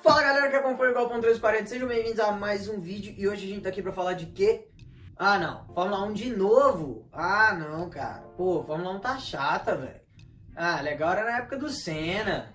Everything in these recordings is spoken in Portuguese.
Fala galera que acompanha o Galpão 340, sejam bem-vindos a mais um vídeo e hoje a gente tá aqui pra falar de quê? Ah não, Fórmula 1 de novo? Ah não, cara, pô, Fórmula 1 tá chata, velho. Ah, legal era na época do Senna.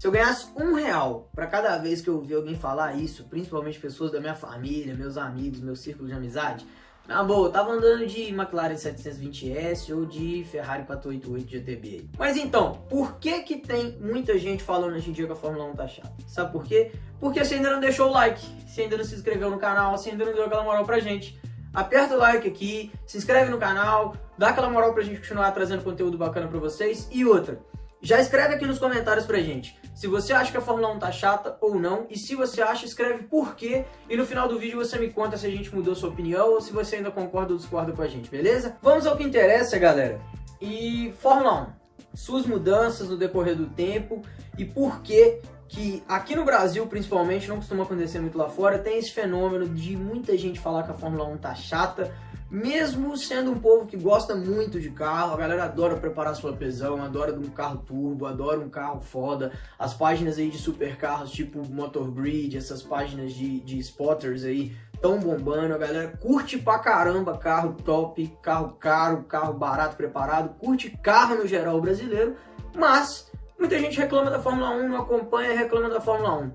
Se eu ganhasse R$1 pra cada vez que eu ouvir alguém falar isso, principalmente pessoas da minha família, meus amigos, meu círculo de amizade, na boa, eu tava andando de McLaren 720S ou de Ferrari 488 GTB. Mas então, por que que tem muita gente falando hoje em dia que a Fórmula 1 tá chata? Sabe por quê? Porque você ainda não deixou o like, você ainda não se inscreveu no canal, você ainda não deu aquela moral pra gente. Aperta o like aqui, se inscreve no canal, dá aquela moral pra gente continuar trazendo conteúdo bacana pra vocês. E outra, já escreve aqui nos comentários pra gente se você acha que a Fórmula 1 tá chata ou não, e se você acha, escreve por quê, e no final do vídeo você me conta se a gente mudou sua opinião ou se você ainda concorda ou discorda com a gente, beleza? Vamos ao que interessa, galera. E Fórmula 1, suas mudanças no decorrer do tempo e por que que aqui no Brasil, principalmente, não costuma acontecer muito lá fora, tem esse fenômeno de muita gente falar que a Fórmula 1 tá chata, mesmo sendo um povo que gosta muito de carro. A galera adora preparar sua pesão, adora um carro turbo, adora um carro foda. As páginas aí de supercarros tipo Motor Grid, essas páginas de spotters aí tão bombando. A galera curte pra caramba carro top, carro caro, carro barato preparado, curte carro no geral brasileiro, mas muita gente reclama da Fórmula 1, não acompanha e reclama da Fórmula 1.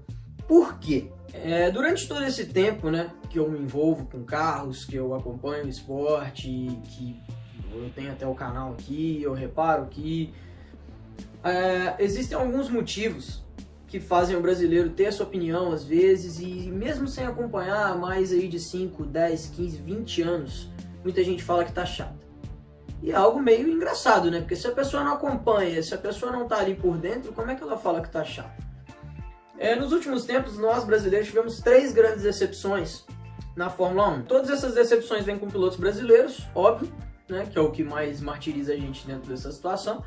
Por quê? Durante todo esse tempo, né, que eu me envolvo com carros, que eu acompanho o esporte, que eu tenho até o canal aqui, eu reparo que existem alguns motivos que fazem o brasileiro ter a sua opinião às vezes, e mesmo sem acompanhar mais aí de 5, 10, 15, 20 anos, muita gente fala que tá chato. E é algo meio engraçado, né? Porque se a pessoa não acompanha, se a pessoa não tá ali por dentro, como é que ela fala que tá chato? Nos últimos tempos, nós brasileiros tivemos 3 grandes decepções na Fórmula 1. Todas essas decepções vêm com pilotos brasileiros, óbvio, né, que é o que mais martiriza a gente dentro dessa situação.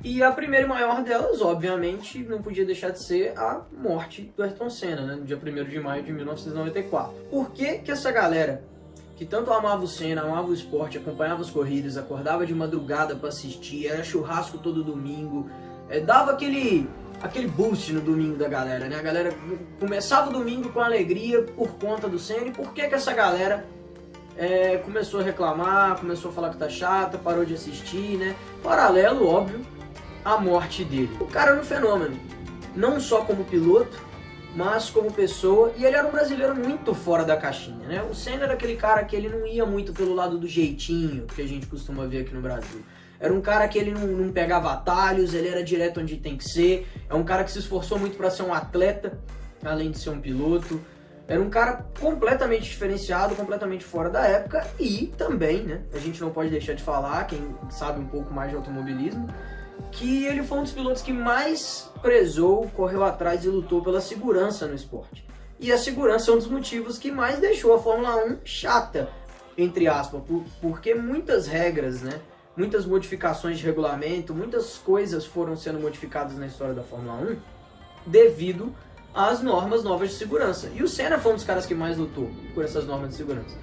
E a primeira e maior delas, obviamente, não podia deixar de ser a morte do Ayrton Senna, né, no dia 1º de maio de 1994. Por que que essa galera, que tanto amava o Senna, amava o esporte, acompanhava as corridas, acordava de madrugada para assistir, era churrasco todo domingo, dava aquele boost no domingo da galera, né? A galera começava o domingo com alegria por conta do Senna. E por que que essa galera começou a reclamar, começou a falar que tá chata, parou de assistir, né? Paralelo, óbvio, à morte dele. O cara era um fenômeno, não só como piloto, mas como pessoa, e ele era um brasileiro muito fora da caixinha, né? O Senna era aquele cara que ele não ia muito pelo lado do jeitinho que a gente costuma ver aqui no Brasil. Era um cara que ele não pegava atalhos, ele era direto onde tem que ser. É um cara que se esforçou muito para ser um atleta, além de ser um piloto. Era um cara completamente diferenciado, completamente fora da época. E também, né, a gente não pode deixar de falar, quem sabe um pouco mais de automobilismo, que ele foi um dos pilotos que mais prezou, correu atrás e lutou pela segurança no esporte. E a segurança é um dos motivos que mais deixou a Fórmula 1 chata, entre aspas, porque muitas regras, né, muitas modificações de regulamento, muitas coisas foram sendo modificadas na história da Fórmula 1 devido às normas novas de segurança. E o Senna foi um dos caras que mais lutou por essas normas de segurança.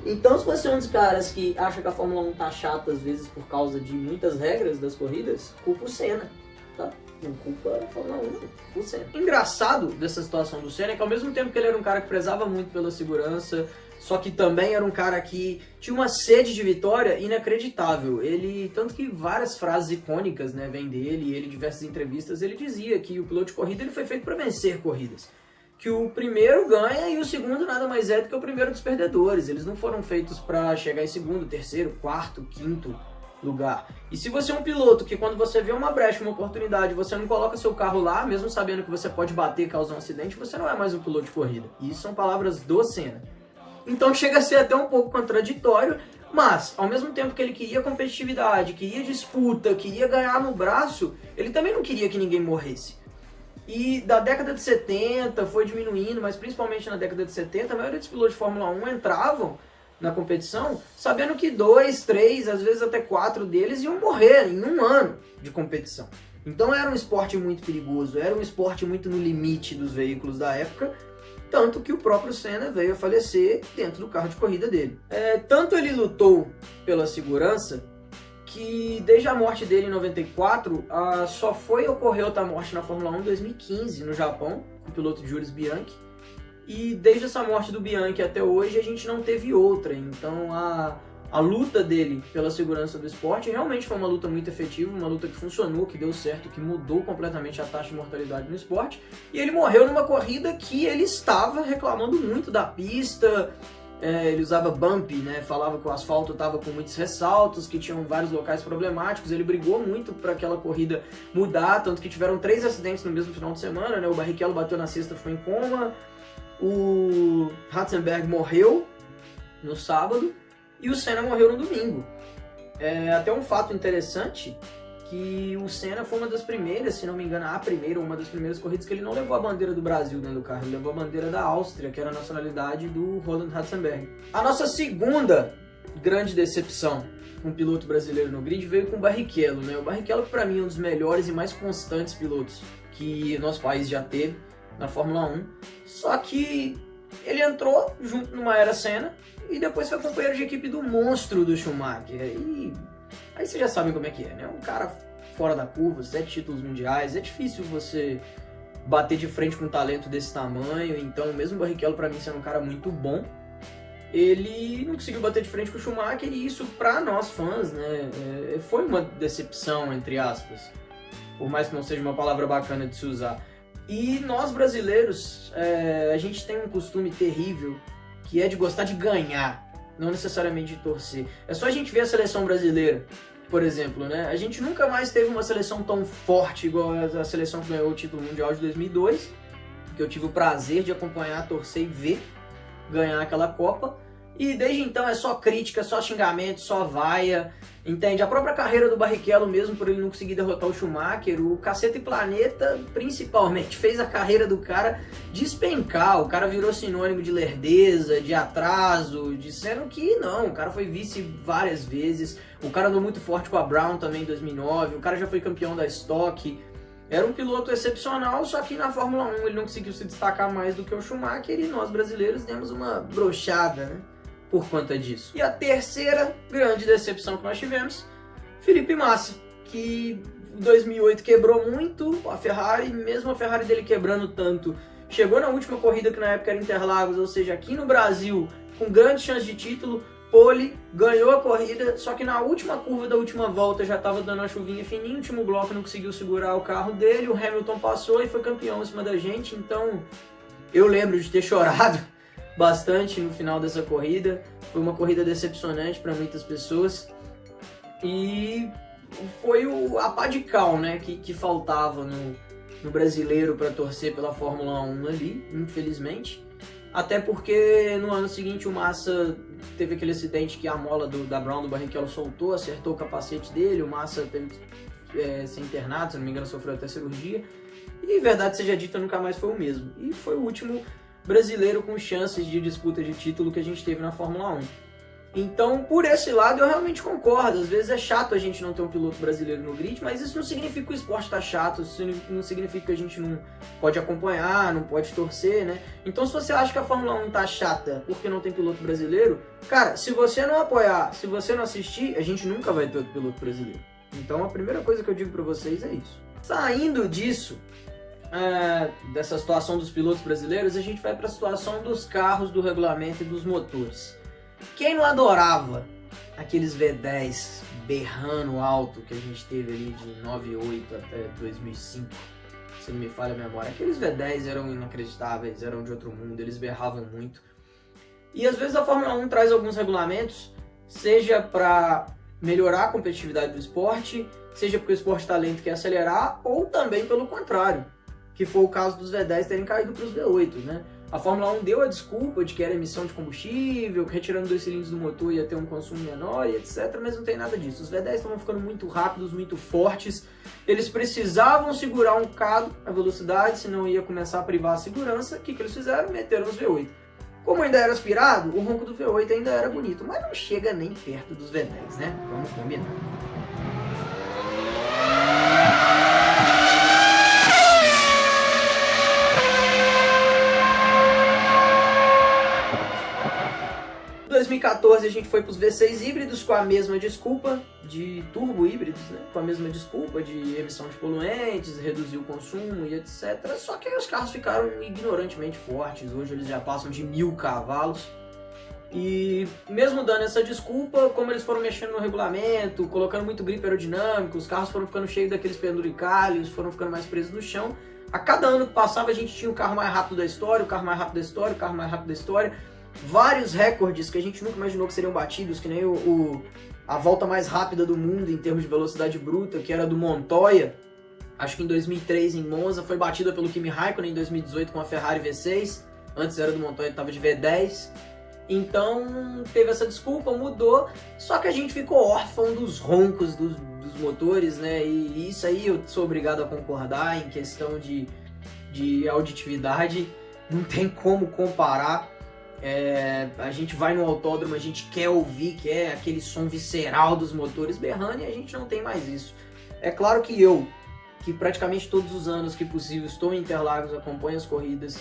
Então, se você é um dos caras que acha que a Fórmula 1 tá chata às vezes por causa de muitas regras das corridas, culpa o Senna, tá? Não culpa a Fórmula 1, não, culpa o Senna. Engraçado dessa situação do Senna é que ao mesmo tempo que ele era um cara que prezava muito pela segurança, só que também era um cara que tinha uma sede de vitória inacreditável. Ele, tanto que várias frases icônicas, né, vêm dele, ele em diversas entrevistas, ele dizia que o piloto de corrida ele foi feito para vencer corridas. Que o primeiro ganha e o segundo nada mais é do que o primeiro dos perdedores. Eles não foram feitos para chegar em segundo, terceiro, quarto, quinto lugar. E se você é um piloto que quando você vê uma brecha, uma oportunidade, você não coloca seu carro lá, mesmo sabendo que você pode bater e causar um acidente, você não é mais um piloto de corrida. E isso são palavras do Senna. Então chega a ser até um pouco contraditório, mas ao mesmo tempo que ele queria competitividade, queria disputa, queria ganhar no braço, ele também não queria que ninguém morresse. E da década de 70 foi diminuindo, mas principalmente na década de 70, a maioria dos pilotos de Fórmula 1 entravam na competição sabendo que 2, 3, às vezes até 4 deles iam morrer em um ano de competição. Então era um esporte muito perigoso, era um esporte muito no limite dos veículos da época, tanto que o próprio Senna veio a falecer dentro do carro de corrida dele. Tanto ele lutou pela segurança que desde a morte dele em 94, só ocorreu outra morte na Fórmula 1 em 2015, no Japão, com o piloto Jules Bianchi. E desde essa morte do Bianchi até hoje, a gente não teve outra. Então a luta dele pela segurança do esporte realmente foi uma luta muito efetiva, uma luta que funcionou, que deu certo, que mudou completamente a taxa de mortalidade no esporte. E ele morreu numa corrida que ele estava reclamando muito da pista. Ele usava bump, né? Falava que o asfalto estava com muitos ressaltos, que tinham vários locais problemáticos. Ele brigou muito para aquela corrida mudar, tanto que tiveram 3 acidentes no mesmo final de semana, né? O Barrichello bateu na sexta, ficou em coma. O Ratzenberger morreu no sábado e o Senna morreu no domingo. Até um fato interessante, que o Senna foi uma das primeiras, se não me engano, uma das primeiras corridas que ele não levou a bandeira do Brasil dentro do carro, ele levou a bandeira da Áustria, que era a nacionalidade do Roland Ratzenberger. A nossa segunda grande decepção com um piloto brasileiro no grid veio com o Barrichello, né? O Barrichello, que para mim é um dos melhores e mais constantes pilotos que nosso país já teve na Fórmula 1, só que ele entrou junto numa era Senna e depois foi companheiro de equipe do monstro do Schumacher. E aí vocês já sabem como é que é, né? Um cara fora da curva, 7 títulos mundiais, é difícil você bater de frente com um talento desse tamanho. Então, mesmo o Barrichello, pra mim, sendo um cara muito bom, ele não conseguiu bater de frente com o Schumacher, e isso, pra nós fãs, né, foi uma decepção, entre aspas, por mais que não seja uma palavra bacana de se usar. E nós brasileiros, a gente tem um costume terrível, que é de gostar de ganhar, não necessariamente de torcer. É só a gente ver a seleção brasileira, por exemplo, né? A gente nunca mais teve uma seleção tão forte igual a seleção que ganhou o título mundial de 2002, que eu tive o prazer de acompanhar, torcer e ver ganhar aquela Copa. E desde então é só crítica, só xingamento, só vaia, entende? A própria carreira do Barrichello mesmo, por ele não conseguir derrotar o Schumacher, o Caceta e Planeta, principalmente, fez a carreira do cara despencar. O cara virou sinônimo de lerdeza, de atraso, dizendo que não, o cara foi vice várias vezes, o cara andou muito forte com a Brown também em 2009, o cara já foi campeão da Stock. Era um piloto excepcional, só que na Fórmula 1 ele não conseguiu se destacar mais do que o Schumacher, e nós brasileiros demos uma brochada, né, por conta disso. E a terceira grande decepção que nós tivemos, Felipe Massa, que em 2008 quebrou muito a Ferrari, mesmo a Ferrari dele quebrando tanto, chegou na última corrida, que na época era Interlagos, ou seja, aqui no Brasil, com grande chance de título, pole, ganhou a corrida, só que na última curva da última volta já estava dando uma chuvinha fininha, o último bloco não conseguiu segurar o carro dele, o Hamilton passou e foi campeão em cima da gente. Então eu lembro de ter chorado bastante no final dessa corrida. Foi uma corrida decepcionante para muitas pessoas e foi a pá de cal, né, que faltava no brasileiro para torcer pela Fórmula 1 ali, infelizmente. Até porque no ano seguinte o Massa teve aquele acidente que a mola da Brown do Barrichello soltou, acertou o capacete dele, o Massa teve que ser internado, se não me engano sofreu até cirurgia, e verdade seja dita, nunca mais foi o mesmo. E foi o último brasileiro com chances de disputa de título que a gente teve na Fórmula 1. Então, por esse lado, eu realmente concordo. Às vezes é chato a gente não ter um piloto brasileiro no grid, mas isso não significa que o esporte está chato, isso não significa que a gente não pode acompanhar, não pode torcer, né? Então, se você acha que a Fórmula 1 tá chata porque não tem piloto brasileiro, cara, se você não apoiar, se você não assistir, a gente nunca vai ter outro piloto brasileiro. Então, a primeira coisa que eu digo para vocês é isso. Saindo disso, dessa situação dos pilotos brasileiros, a gente vai para a situação dos carros, do regulamento e dos motores. Quem não adorava aqueles V10 berrando alto que a gente teve ali de 98 até 2005, se não me falha a memória? Aqueles V10 eram inacreditáveis, eram de outro mundo, eles berravam muito. E às vezes a Fórmula 1 traz alguns regulamentos, seja para melhorar a competitividade do esporte, seja porque o esporte está lento e quer acelerar, ou também pelo contrário, que foi o caso dos V10 terem caído para os V8, né? A Fórmula 1 deu a desculpa de que era emissão de combustível, que retirando 2 cilindros do motor ia ter um consumo menor e etc, mas não tem nada disso. Os V10 estavam ficando muito rápidos, muito fortes, eles precisavam segurar um bocado a velocidade, senão ia começar a privar a segurança. O que eles fizeram? Meteram os V8. Como ainda era aspirado, o ronco do V8 ainda era bonito, mas não chega nem perto dos V10, né? Vamos combinar. Em 2014 a gente foi para os V6 híbridos com a mesma desculpa de turbo híbridos, né? Com a mesma desculpa de emissão de poluentes, reduzir o consumo e etc. Só que aí os carros ficaram ignorantemente fortes, hoje eles já passam de 1000 cavalos. E mesmo dando essa desculpa, como eles foram mexendo no regulamento, colocando muito grip aerodinâmico, os carros foram ficando cheios daqueles penduricalhos, foram ficando mais presos no chão. A cada ano que passava a gente tinha o carro mais rápido da história, o carro mais rápido da história, o carro mais rápido da história. Vários recordes que a gente nunca imaginou que seriam batidos, que nem a volta mais rápida do mundo em termos de velocidade bruta, que era do Montoya, acho que em 2003 em Monza, foi batida pelo Kimi Raikkonen em 2018 com a Ferrari V6, antes era do Montoya, estava de V10. Então teve essa desculpa, mudou, só que a gente ficou órfão dos roncos dos motores, né? E isso aí eu sou obrigado a concordar em questão de auditividade, não tem como comparar. A gente vai no autódromo, a gente quer ouvir, quer aquele som visceral dos motores berrando e a gente não tem mais isso. É claro que eu, que praticamente todos os anos que possível estou em Interlagos, acompanho as corridas,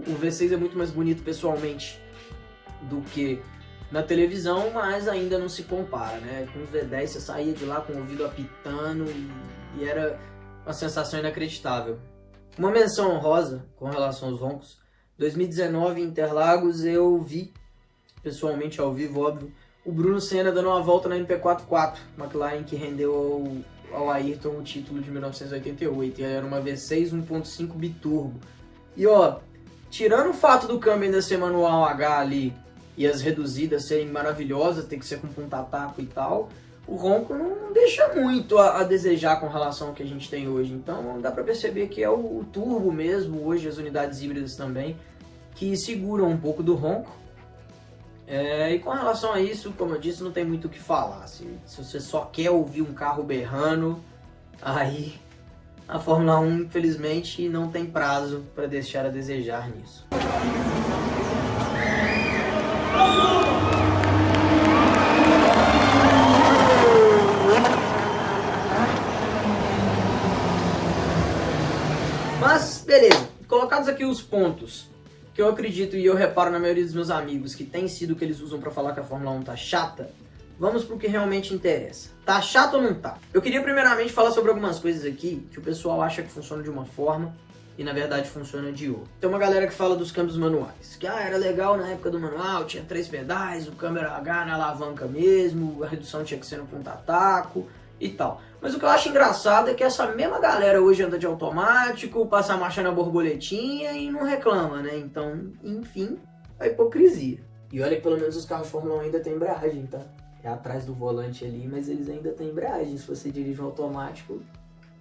o V6 é muito mais bonito pessoalmente do que na televisão, mas ainda não se compara, né? Com os V10 você saía de lá com o ouvido apitando e era uma sensação inacreditável. Uma menção honrosa com relação aos roncos: 2019 em Interlagos eu vi, pessoalmente ao vivo, óbvio, o Bruno Senna dando uma volta na MP44, McLaren que rendeu ao Ayrton o título de 1988, e era uma V6 1.5 biturbo. E ó, tirando o fato do câmbio ainda ser manual H ali e as reduzidas serem maravilhosas, ter que ser com ponta-taco e tal, o ronco não deixa muito a desejar com relação ao que a gente tem hoje. Então dá pra perceber que é o turbo mesmo, hoje as unidades híbridas também, que seguram um pouco do ronco. E com relação a isso, como eu disse, não tem muito o que falar. Se você só quer ouvir um carro berrando, aí a Fórmula 1, infelizmente, não tem prazo para deixar a desejar nisso. Mas, beleza. Colocados aqui os pontos que eu acredito e eu reparo na maioria dos meus amigos que tem sido o que eles usam para falar que a Fórmula 1 tá chata, vamos pro que realmente interessa. Tá chato ou não tá? Eu queria primeiramente falar sobre algumas coisas aqui que o pessoal acha que funciona de uma forma e na verdade funciona de outra. Tem uma galera que fala dos câmbios manuais, que era legal na época do manual, tinha 3 pedais, o câmbio era H na alavanca mesmo, a redução tinha que ser no ponta-taco e tal. Mas o que eu acho engraçado é que essa mesma galera hoje anda de automático, passa a marcha na borboletinha e não reclama, né? Então, enfim, a hipocrisia. E olha que pelo menos os carros de Fórmula 1 ainda tem embreagem, tá? É atrás do volante ali, mas eles ainda têm embreagem. Se você dirige um automático,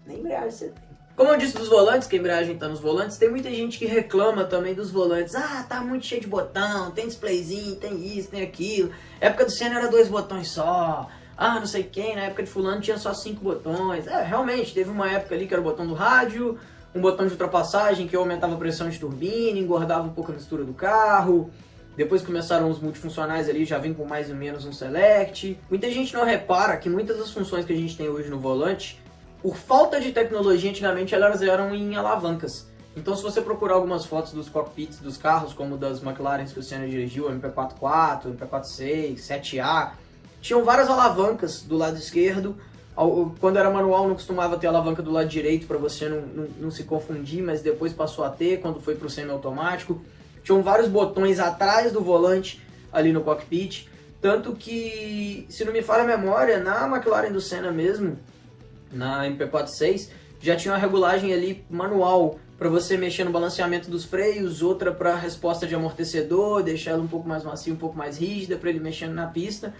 nem embreagem você tem. Como eu disse dos volantes, que a embreagem tá nos volantes, tem muita gente que reclama também dos volantes. Ah, tá muito cheio de botão, tem displayzinho, tem isso, tem aquilo. Época do Senna era 2 botões só. Ah, não sei quem, na época de fulano tinha só 5 botões. Realmente, teve uma época ali que era o botão do rádio, um botão de ultrapassagem que aumentava a pressão de turbina, engordava um pouco a mistura do carro. Depois começaram os multifuncionais ali, já vem com mais ou menos um select. Muita gente não repara que muitas das funções que a gente tem hoje no volante, por falta de tecnologia, antigamente elas eram em alavancas. Então se você procurar algumas fotos dos cockpits dos carros, como das McLaren que o Senna dirigiu, MP44, MP46, 7A, tinham várias alavancas do lado esquerdo. Quando era manual não costumava ter alavanca do lado direito para você não se confundir, mas depois passou a ter quando foi para o semi-automático. Tinham vários botões atrás do volante ali no cockpit, tanto que, se não me falha a memória, na McLaren do Senna mesmo, na MP46, já tinha uma regulagem ali manual para você mexer no balanceamento dos freios, outra para resposta de amortecedor, deixar ela um pouco mais macia, um pouco mais rígida para ele mexendo na pista.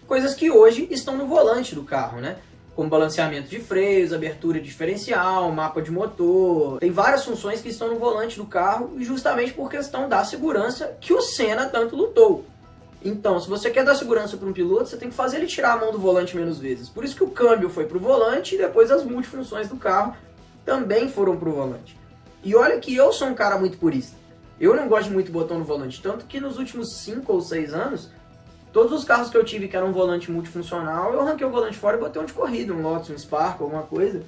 Coisas que hoje estão no volante do carro, né? Como balanceamento de freios, abertura de diferencial, mapa de motor. Tem várias funções que estão no volante do carro, justamente por questão da segurança que o Senna tanto lutou. Então, se você quer dar segurança para um piloto, você tem que fazer ele tirar a mão do volante menos vezes. Por isso que o câmbio foi para o volante e depois as multifunções do carro também foram para o volante. E olha que eu sou um cara muito purista. Eu não gosto de muito botão no volante, tanto que nos últimos 5 ou 6 anos, todos os carros que eu tive que eram um volante multifuncional, eu arranquei o volante fora e botei um de corrida, um Lotus, um Spark, alguma coisa.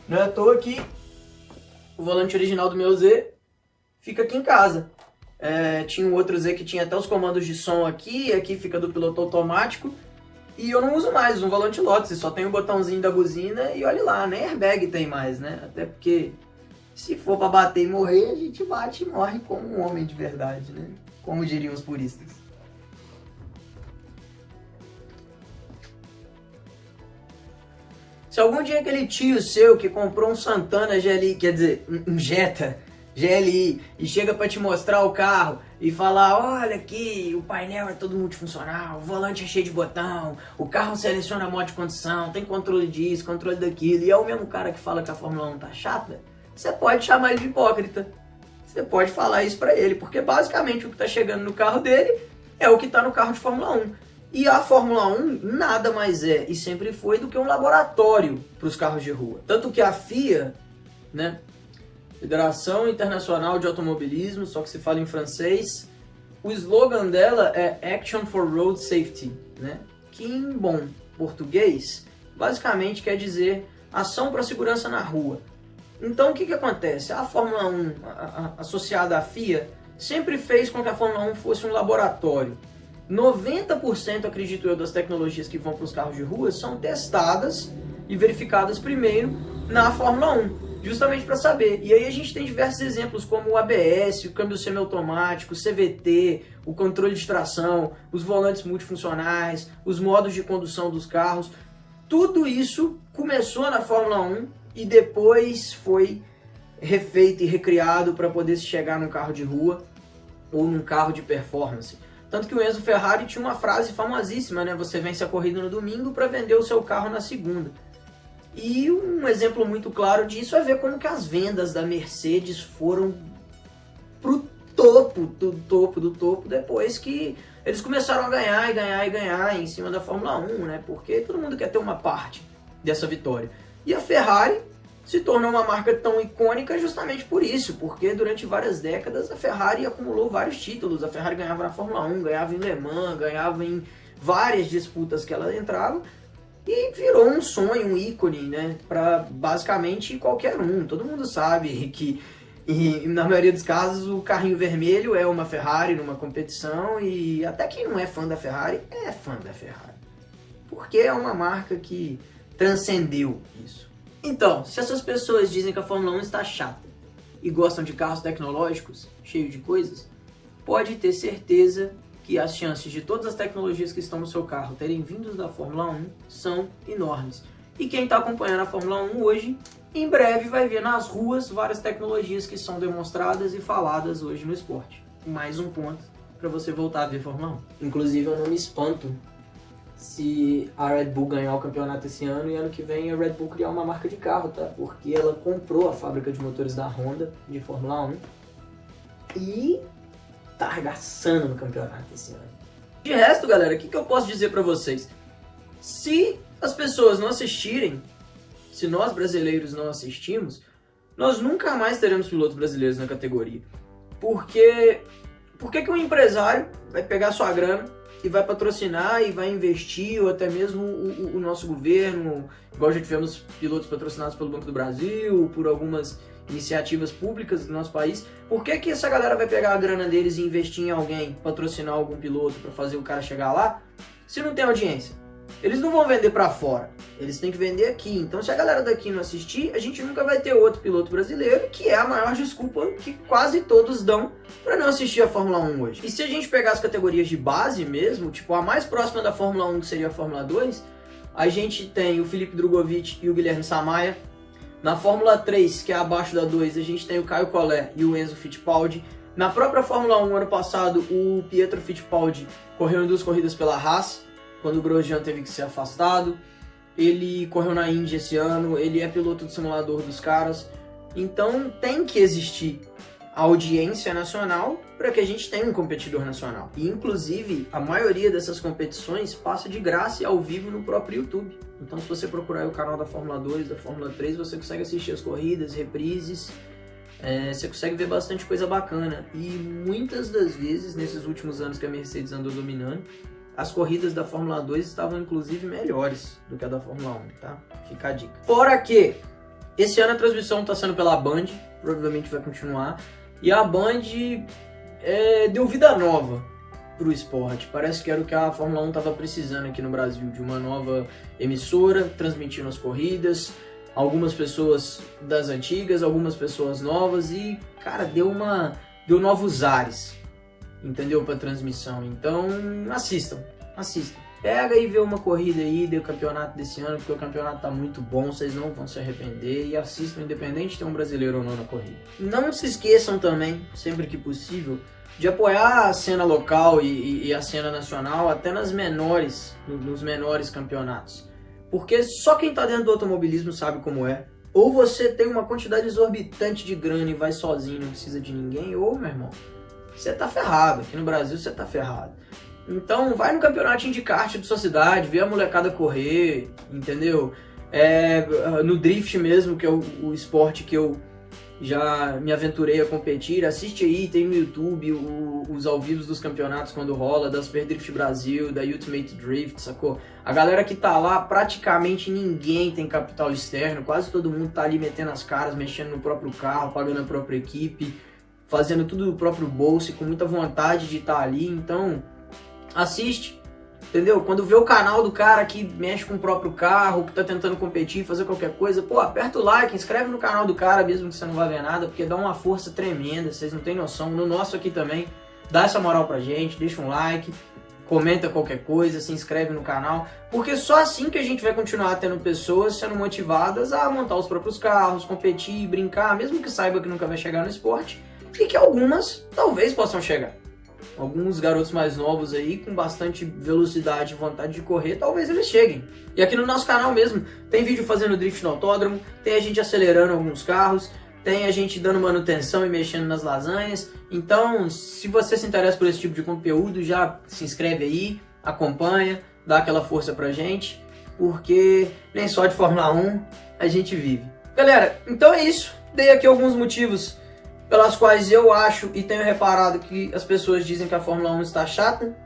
Não é à toa que o volante original do meu Z fica aqui em casa. Tinha um outro Z que tinha até os comandos de som aqui, aqui fica do piloto automático. E eu não uso mais um volante Lotus, só tem o botãozinho da buzina e olha lá, nem airbag tem mais, né? Até porque se for pra bater e morrer, a gente bate e morre como um homem de verdade, né? Como diriam os puristas. Se algum dia aquele tio seu que comprou um Santana GLI, quer dizer, um Jetta GLI, e chega pra te mostrar o carro e falar, olha aqui, o painel é todo multifuncional, o volante é cheio de botão, o carro seleciona modo de condução, tem controle disso, controle daquilo, e é o mesmo cara que fala que a Fórmula 1 tá chata, você pode chamar ele de hipócrita. Você pode falar isso pra ele, porque basicamente o que tá chegando no carro dele é o que tá no carro de Fórmula 1. E a Fórmula 1 nada mais é, e sempre foi, do que um laboratório para os carros de rua. Tanto que a FIA, né, Federação Internacional de Automobilismo, só que se fala em francês, o slogan dela é Action for Road Safety, né, que em bom português, basicamente quer dizer ação para segurança na rua. Então o que acontece? A Fórmula 1, associada à FIA, sempre fez com que a Fórmula 1 fosse um laboratório. 90%, acredito eu, das tecnologias que vão para os carros de rua são testadas e verificadas primeiro na Fórmula 1, justamente para saber. E aí a gente tem diversos exemplos como o ABS, o câmbio semiautomático, o CVT, o controle de tração, os volantes multifuncionais, os modos de condução dos carros. Tudo isso começou na Fórmula 1 e depois foi refeito e recriado para poder se chegar num carro de rua ou num carro de performance. Tanto que o Enzo Ferrari tinha uma frase famosíssima, né? Você vence a corrida no domingo para vender o seu carro na segunda. E um exemplo muito claro disso é ver como que as vendas da Mercedes foram pro topo do topo depois que eles começaram a ganhar e ganhar e ganhar em cima da Fórmula 1, né? Porque todo mundo quer ter uma parte dessa vitória. E a Ferrari se tornou uma marca tão icônica justamente por isso, porque durante várias décadas a Ferrari acumulou vários títulos. A Ferrari ganhava na Fórmula 1, ganhava em Le Mans, ganhava em várias disputas que ela entrava e virou um sonho, um ícone, né, para basicamente qualquer um. Todo mundo sabe que, na maioria dos casos, o carrinho vermelho é uma Ferrari numa competição e até quem não é fã da Ferrari é fã da Ferrari, porque é uma marca que transcendeu isso. Então, se essas pessoas dizem que a Fórmula 1 está chata e gostam de carros tecnológicos, cheios de coisas, pode ter certeza que as chances de todas as tecnologias que estão no seu carro terem vindo da Fórmula 1 são enormes. E quem está acompanhando a Fórmula 1 hoje, em breve vai ver nas ruas várias tecnologias que são demonstradas e faladas hoje no esporte. Mais um ponto para você voltar a ver Fórmula 1. Inclusive, eu não me espanto se a Red Bull ganhar o campeonato esse ano e ano que vem a Red Bull criar uma marca de carro, tá? Porque ela comprou a fábrica de motores da Honda de Fórmula 1 e tá arregaçando no campeonato esse ano. De resto, galera, o que eu posso dizer pra vocês? Se as pessoas não assistirem, se nós brasileiros não assistimos, nós nunca mais teremos pilotos brasileiros na categoria. Porque por que um empresário vai pegar sua grana e vai patrocinar e vai investir, ou até mesmo o nosso governo, igual já tivemos pilotos patrocinados pelo Banco do Brasil, por algumas iniciativas públicas do nosso país, por que essa galera vai pegar a grana deles e investir em alguém, patrocinar algum piloto para fazer o cara chegar lá, se não tem audiência? Eles não vão vender para fora, eles têm que vender aqui. Então, se a galera daqui não assistir, a gente nunca vai ter outro piloto brasileiro, que é a maior desculpa que quase todos dão para não assistir a Fórmula 1 hoje. E se a gente pegar as categorias de base mesmo, tipo a mais próxima da Fórmula 1, que seria a Fórmula 2, a gente tem o Felipe Drugovich e o Guilherme Samaia. Na Fórmula 3, que é abaixo da 2, a gente tem o Caio Collet e o Enzo Fittipaldi. Na própria Fórmula 1, ano passado, o Pietro Fittipaldi correu em 2 corridas pela Haas, quando o Grosjean teve que ser afastado. Ele correu na Indy esse ano, ele é piloto do simulador dos caras. Então tem que existir a audiência nacional para que a gente tenha um competidor nacional. E inclusive a maioria dessas competições passa de graça e ao vivo no próprio YouTube. Então se você procurar o canal da Fórmula 2, da Fórmula 3, você consegue assistir as corridas, reprises, você consegue ver bastante coisa bacana. E muitas das vezes, nesses últimos anos que a Mercedes andou dominando, as corridas da Fórmula 2 estavam inclusive melhores do que a da Fórmula 1, tá? Fica a dica. Fora que esse ano a transmissão está sendo pela Band, provavelmente vai continuar, e a Band deu vida nova pro esporte. Parece que era o que a Fórmula 1 estava precisando aqui no Brasil, de uma nova emissora transmitindo as corridas, algumas pessoas das antigas, algumas pessoas novas e, cara, deu novos ares, entendeu, pra transmissão. Então, assistam. Pega e vê uma corrida aí do campeonato desse ano, porque o campeonato tá muito bom, vocês não vão se arrepender, e assistam independente de ter um brasileiro ou não na corrida. Não se esqueçam também, sempre que possível, de apoiar a cena local e a cena nacional até nos menores campeonatos. Porque só quem tá dentro do automobilismo sabe como é. Ou você tem uma quantidade exorbitante de grana e vai sozinho, não precisa de ninguém, ou, meu irmão, você tá ferrado. Aqui no Brasil você tá ferrado. Então vai no campeonatinho de kart da sua cidade, vê a molecada correr, entendeu? No drift mesmo, que é o esporte que eu já me aventurei a competir, assiste aí, tem no YouTube os ao vivo dos campeonatos quando rola, da Super Drift Brasil, da Ultimate Drift, sacou? A galera que tá lá, praticamente ninguém tem capital externo, quase todo mundo tá ali metendo as caras, mexendo no próprio carro, pagando a própria equipe, fazendo tudo do próprio bolso e com muita vontade de estar ali, então assiste, entendeu? Quando vê o canal do cara que mexe com o próprio carro, que tá tentando competir, fazer qualquer coisa, pô, aperta o like, inscreve no canal do cara mesmo que você não vai ver nada, porque dá uma força tremenda, vocês não têm noção. No nosso aqui também, dá essa moral pra gente, deixa um like, comenta qualquer coisa, se inscreve no canal, porque só assim que a gente vai continuar tendo pessoas sendo motivadas a montar os próprios carros, competir, brincar, mesmo que saiba que nunca vai chegar no esporte, e que algumas talvez possam chegar. Alguns garotos mais novos aí, com bastante velocidade e vontade de correr, talvez eles cheguem. E aqui no nosso canal mesmo, tem vídeo fazendo drift no autódromo, tem a gente acelerando alguns carros, tem a gente dando manutenção e mexendo nas lasanhas. Então, se você se interessa por esse tipo de conteúdo, já se inscreve aí, acompanha, dá aquela força pra gente, porque nem só de Fórmula 1 a gente vive. Galera, então é isso. Dei aqui alguns motivos pelas quais eu acho e tenho reparado que as pessoas dizem que a Fórmula 1 está chata.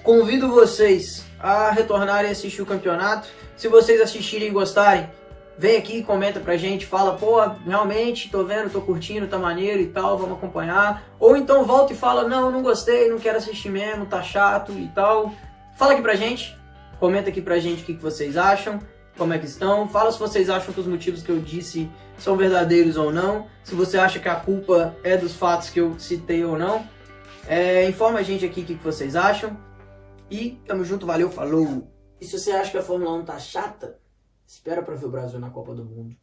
Convido vocês a retornarem a assistir o campeonato. Se vocês assistirem e gostarem, vem aqui, comenta pra gente, fala, pô, realmente, tô vendo, tô curtindo, tá maneiro e tal, vamos acompanhar. Ou então volta e fala, não gostei, não quero assistir mesmo, tá chato e tal. Fala aqui pra gente, comenta aqui pra gente o que vocês acham. Como é que estão? Fala se vocês acham que os motivos que eu disse são verdadeiros ou não. Se você acha que a culpa é dos fatos que eu citei ou não. Informa a gente aqui o que vocês acham. E tamo junto, valeu, falou! E se você acha que a Fórmula 1 tá chata, espera pra ver o Brasil na Copa do Mundo.